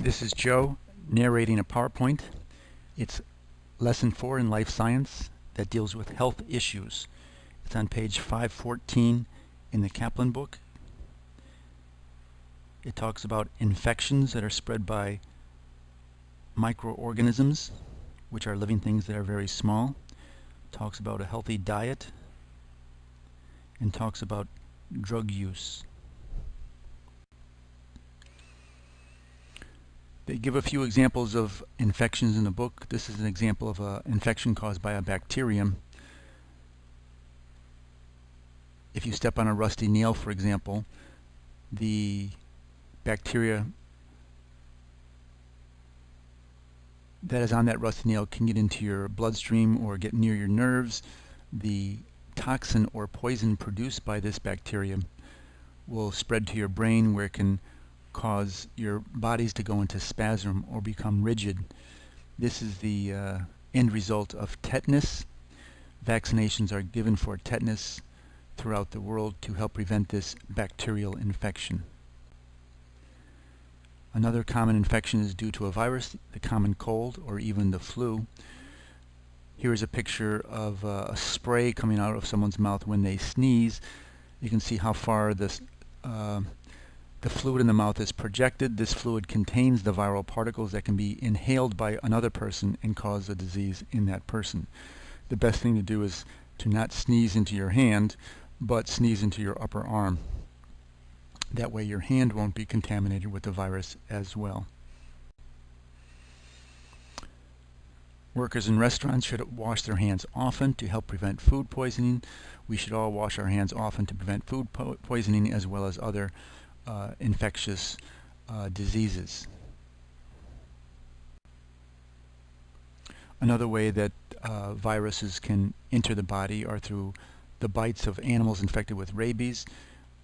This is Joe narrating a PowerPoint. It's Lesson 4 in Life Science that deals with health issues. It's on page 514 in the Kaplan book. It talks about infections that are spread by microorganisms, which are living things that are very small. It talks about a healthy diet and talks about drug use. They give a few examples of infections in the book. This is an example of an infection caused by a bacterium. If you step on a rusty nail, for example, the bacteria that is on that rusty nail can get into your bloodstream or get near your nerves. The toxin or poison produced by this bacterium will spread to your brain, where it can cause your bodies to go into spasm or become rigid. This is the end result of tetanus. Vaccinations are given for tetanus throughout the world to help prevent this bacterial infection. Another common infection is due to a virus, the common cold or even the flu. Here is a picture of a spray coming out of someone's mouth when they sneeze. You can see how far the fluid in the mouth is projected. This fluid contains the viral particles that can be inhaled by another person and cause a disease in that person. The best thing to do is to not sneeze into your hand, but sneeze into your upper arm. That way your hand won't be contaminated with the virus as well. Workers in restaurants should wash their hands often to help prevent food poisoning. We should all wash our hands often to prevent food poisoning as well as other infectious diseases. Another way that viruses can enter the body are through the bites of animals infected with rabies.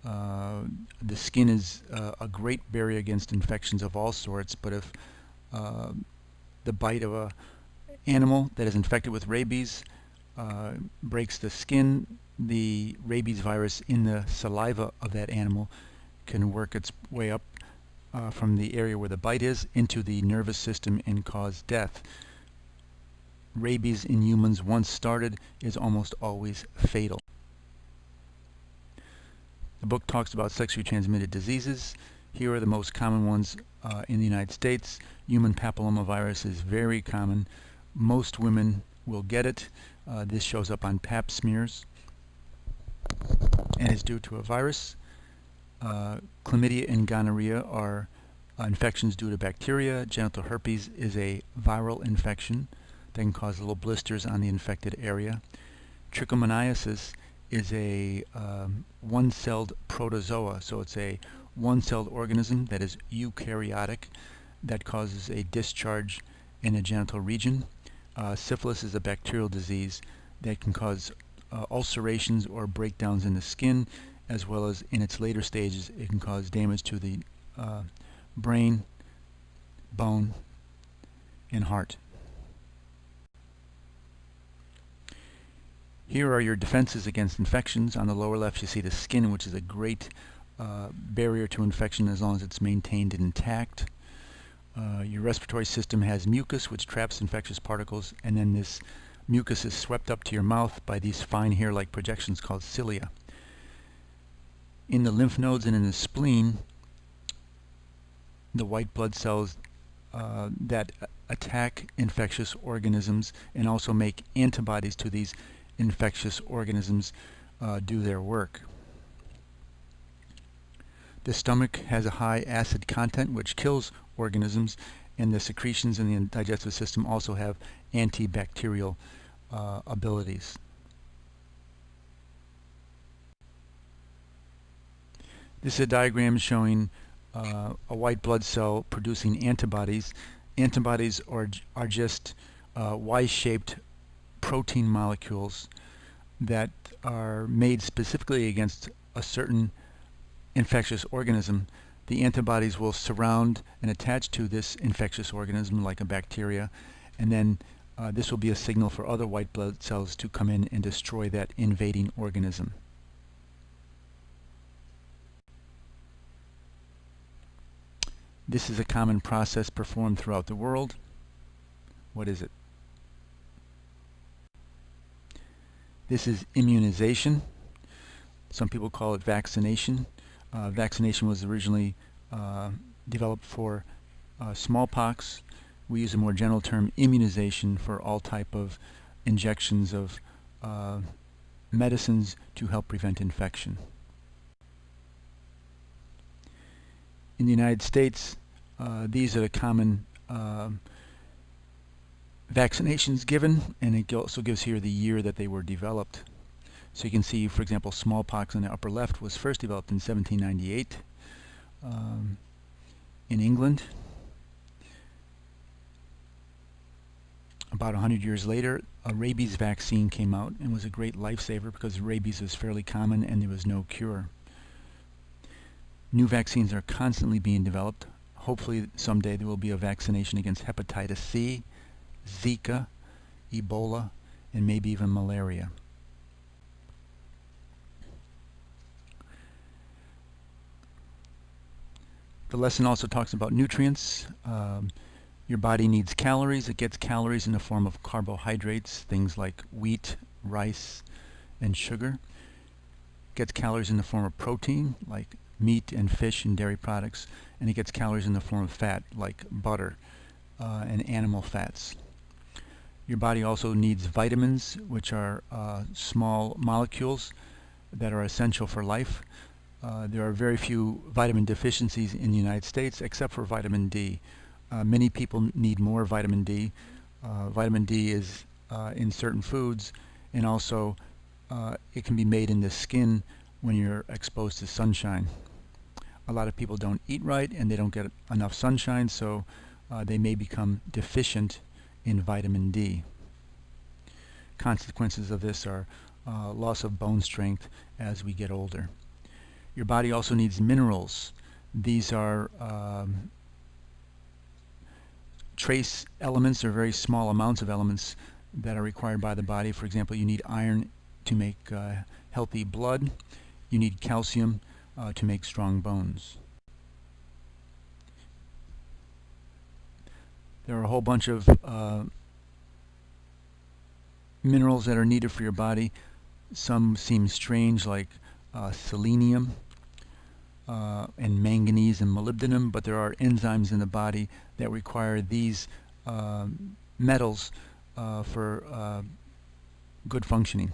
The skin is a great barrier against infections of all sorts, but if the bite of an animal that is infected with rabies breaks the skin, the rabies virus in the saliva of that animal can work its way up from the area where the bite is into the nervous system and cause death. Rabies in humans, once started, is almost always fatal. The book talks about sexually transmitted diseases. Here are the most common ones in the United States. Human papillomavirus is very common. Most women will get it. This shows up on pap smears and is due to a virus. Chlamydia and gonorrhea are infections due to bacteria. Genital herpes is a viral infection that can cause little blisters on the infected area. Trichomoniasis is a one-celled protozoa, so it's a one-celled organism that is eukaryotic that causes a discharge in the genital region. Syphilis is a bacterial disease that can cause ulcerations or breakdowns in the skin, as well as in its later stages it can cause damage to the brain, bone, and heart. Here are your defenses against infections. On the lower left you see the skin, which is a great barrier to infection as long as it's maintained intact. Your respiratory system has mucus, which traps infectious particles, and then this mucus is swept up to your mouth by these fine hair-like projections called cilia. In the lymph nodes and in the spleen, the white blood cells that attack infectious organisms and also make antibodies to these infectious organisms do their work. The stomach has a high acid content which kills organisms, and the secretions in the digestive system also have antibacterial abilities. This is a diagram showing a white blood cell producing antibodies. Antibodies are just Y-shaped protein molecules that are made specifically against a certain infectious organism. The antibodies will surround and attach to this infectious organism like a bacteria, and then this will be a signal for other white blood cells to come in and destroy that invading organism. This is a common process performed throughout the world. What is it? This is immunization. Some people call it vaccination. Vaccination was originally developed for smallpox. We use a more general term, immunization, for all type of injections of medicines to help prevent infection. In the United States, these are the common vaccinations given, and it also gives here the year that they were developed. So you can see, for example, smallpox in the upper left was first developed in 1798 in England. About 100 years later, a rabies vaccine came out and was a great lifesaver because rabies was fairly common and there was no cure. New vaccines are constantly being developed. Hopefully someday there will be a vaccination against hepatitis C, Zika, Ebola, and maybe even malaria. The lesson also talks about nutrients. Your body needs calories. It gets calories in the form of carbohydrates, things like wheat, rice, and sugar. It gets calories in the form of protein, like meat and fish and dairy products. And it gets calories in the form of fat, like butter and animal fats. Your body also needs vitamins, which are small molecules that are essential for life. There are very few vitamin deficiencies in the United States, except for vitamin D. Many people need more vitamin D. Vitamin D is in certain foods, and also it can be made in the skin when you're exposed to sunshine. A lot of people don't eat right and they don't get enough sunshine, so they may become deficient in vitamin D. Consequences of this are loss of bone strength as we get older. Your body also needs minerals. These are trace elements, or very small amounts of elements that are required by the body. For example, you need iron to make healthy blood. You need calcium to make strong bones. There are a whole bunch of minerals that are needed for your body. Some seem strange, like selenium and manganese and molybdenum, but there are enzymes in the body that require these metals for good functioning.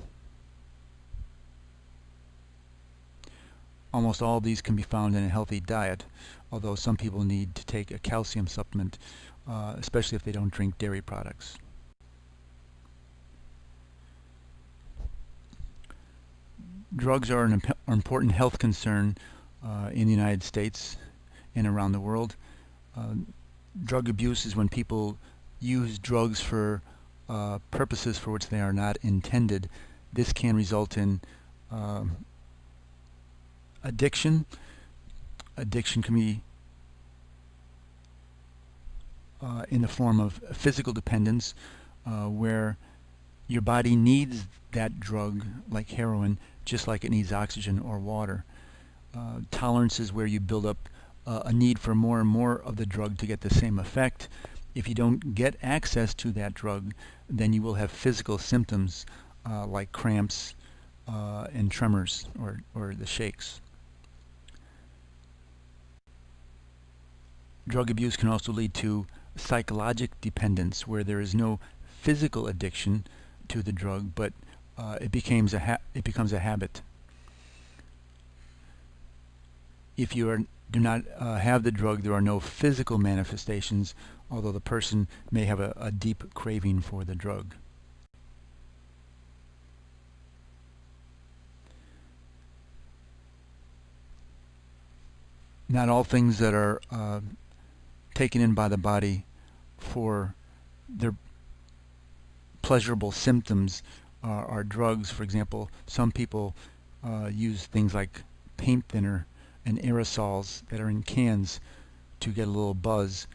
Almost all of these can be found in a healthy diet, although some people need to take a calcium supplement, especially if they don't drink dairy products. Drugs are an important health concern in the United States and around the world. Drug abuse is when people use drugs for purposes for which they are not intended. This can result in addiction. Addiction can be in the form of physical dependence, where your body needs that drug, like heroin, just like it needs oxygen or water. Tolerance is where you build up a need for more and more of the drug to get the same effect. If you don't get access to that drug, then you will have physical symptoms like cramps and tremors, or the shakes. Drug abuse can also lead to psychological dependence, where there is no physical addiction to the drug, but it becomes a habit. If you do not have the drug, there are no physical manifestations, although the person may have a deep craving for the drug. Not all things that are taken in by the body for their pleasurable symptoms are drugs. For example, some people use things like paint thinner and aerosols that are in cans to get a little buzz.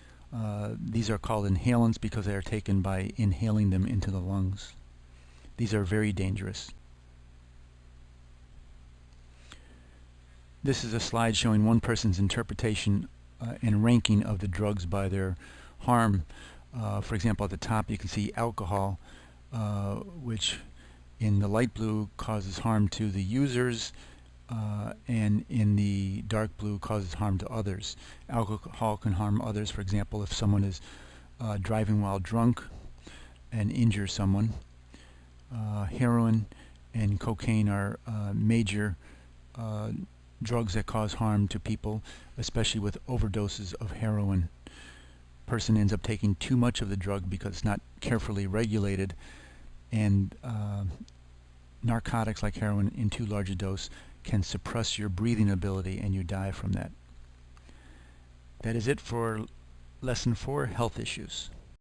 These are called inhalants because they are taken by inhaling them into the lungs. These are very dangerous. This is a slide showing one person's interpretation and ranking of the drugs by their harm. For example, at the top you can see alcohol, which in the light blue causes harm to the users, and in the dark blue causes harm to others. Alcohol can harm others, for example, if someone is driving while drunk and injure someone. Heroin and cocaine are major drugs that cause harm to people, especially with overdoses of heroin. Person ends up taking too much of the drug because it's not carefully regulated, and narcotics like heroin in too large a dose can suppress your breathing ability and you die from that. That is it for Lesson 4, Health Issues.